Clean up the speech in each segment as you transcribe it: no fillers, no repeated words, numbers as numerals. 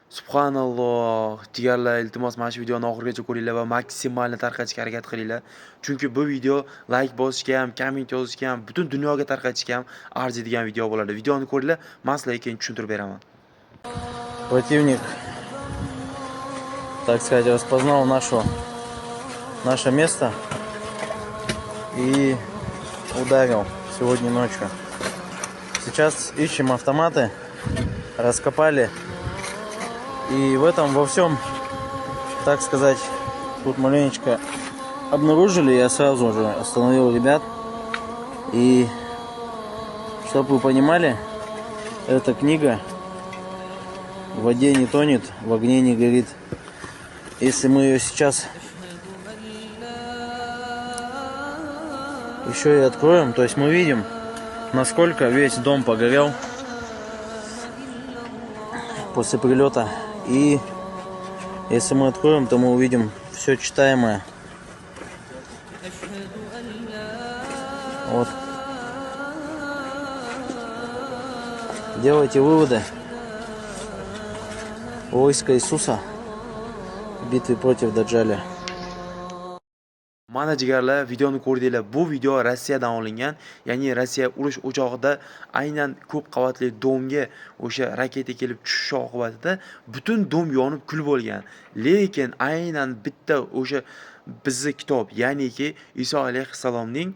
Subhanalloh, jigarlar, iltimos mana shu videoni oxirigacha ko'ringlar va maksimalni tarqatishga harakat qilinglar. Chunki bu video like bosishga ham, komment yozishga ham, butun dunyoga tarqatishga ham arziydigan video bo'ladi. Videoni ko'ringlar, men sizlarga keyin tushuntirib beraman. Противник, так сказать, распознал наше место и ударил сегодня ночью. Сейчас ищем автоматы, раскопали. И в этом во всем, так сказать, тут маленечко обнаружили, я сразу же остановил ребят. И чтобы вы понимали, эта книга в воде не тонет, в огне не горит. Если мы ее сейчас еще и откроем, то есть мы видим, насколько весь дом погорел после прилета. И если мы откроем, то мы увидим все читаемое. Вот. Делайте выводы. Войско Иисуса в битве против Даджаля. Mana jigarlar, videoni ko'rdinglar. Bu video Rossiyadan olingan. Ya'ni Rossiya urush o'chog'ida aynan ko'p qavatli domga o'sha raketa kelib tushishi oqibatida butun dom yonib kul bo'lgan. Lekin aynan bitta o'sha bizning kitob, ya'niki Iso alayhissalomning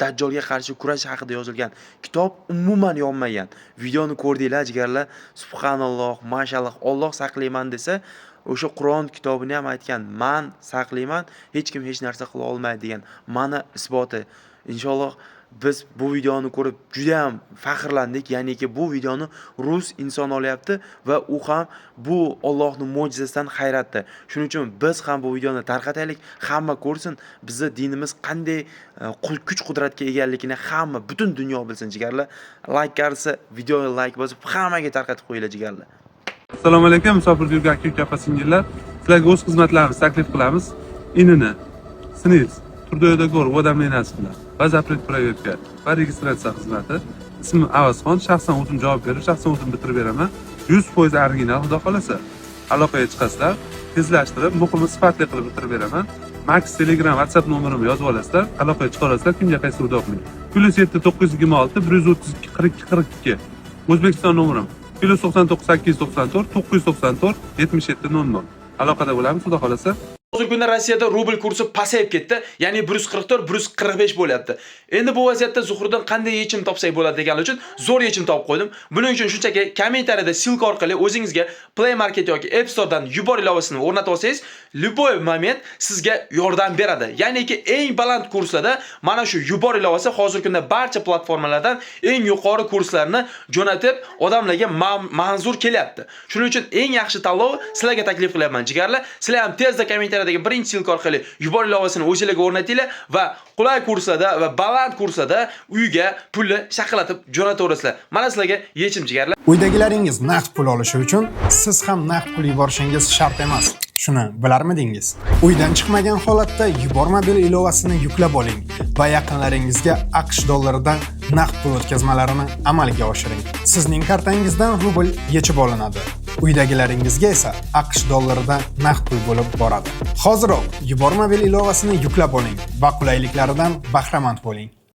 Dajjolga qarshi kurash haqida yozilgan kitob umuman yonmagan. Videoni ko'rdinglar jigarlar. Subhanalloh, mashalloh, Alloh saqlayman desa, o'sha Qur'on kitobini ham aytgan, men saqlayman, hech kim hech narsa qila olmaydi degan. Mana isboti. Inshaalloh biz bu videoni ko'rib juda ham faxrlandik. Ya'niki bu videoni rus inson olyapti va u ham bu Allohning mo'jizasidan hayratda. Shuning uchun biz ham bu videoni tarqataylik, hamma ko'rsin, bizning dinimiz qanday kuch-qudratga egaligini hamma, butun dunyo bilsin jigarlar. Like qarsa, videoga like bosib, hammaga tarqatib qo'yinglar jigarlar. Assalomu alaykum, musofirda yurgan aka singillar. Sizlarga o'z xizmatlarimizni taklif qilamiz. Inini, siniz, turdoyda ko'r odamlarni bilan va zapret proyektga va registratsiya xizmati. Ismim Avazxon, shaxsan o'zim javob berib, shaxsan o'zim bitirib beraman. 100% original, xudo xolasa. Aloqaga chiqasizlar, tezlashtirib, muhimi sifatli qilib bitirib beraman. Max Telegram, WhatsApp nomerimni yozib olasizlar, aloqaga chiqarasizlar, kimga qaysi udoqlik. +7 926 132 42 42. O'zbekiston nomerim. +99 894 994 77 00. Aloqada bo'lamiz, xudo xolasa. Hozirgi kunda Rossiyada rubl kursi pasayib ketdi, ya'ni 144, 145 bo'lyapti. Endi bu vaziyatda Zuhriddin qanday yechim topsak bo'ladi deganlar uchun zo'r yechim topib qo'ydim. Buning uchun shunchaki kommentariyada silka orqali o'zingizga Play Market yoki App Storedan yubor ilovasini o'rnatib olsangiz, любой moment sizga yordam beradi. Ya'niki eng baland kurslarda mana shu yubor ilovasi hozirgi kunda barcha platformalardan eng yuqori kurslarni jo'natib, odamlarga manzur kelyapti. Shuning uchun eng yaxshi tanlov sizlarga taklif qilyapman jigarlar. Sizlar ham tezda kommentariyadagi birinchi silka orqali yubor ilovasini o'zingizga o'rnatinglar va qulay kurslarda va baland kurslarda uyga pulni shaqalatib jo'nataverasizlar. Mana sizlarga yechim jigarlar. Uydagilaringiz naqd pul olishi uchun siz ham naqd pul yuborishingiz shart emas. Shuni bilarmidingiz? Uydan chiqmagan holatda Yubor mobil ilovasini yuklab oling va yaqinlaringizga AQSh dollaridan naqd pul o'tkazmalarini amalga oshiring. Sizning kartangizdan rubl yechib olinadi. Uydagilaringizga esa AQSh dollaridan naqd pul bo'lib boradi. Hoziroq Yubor mobil ilovasini yuklab oling va qulayliklaridan bahramand bo'ling.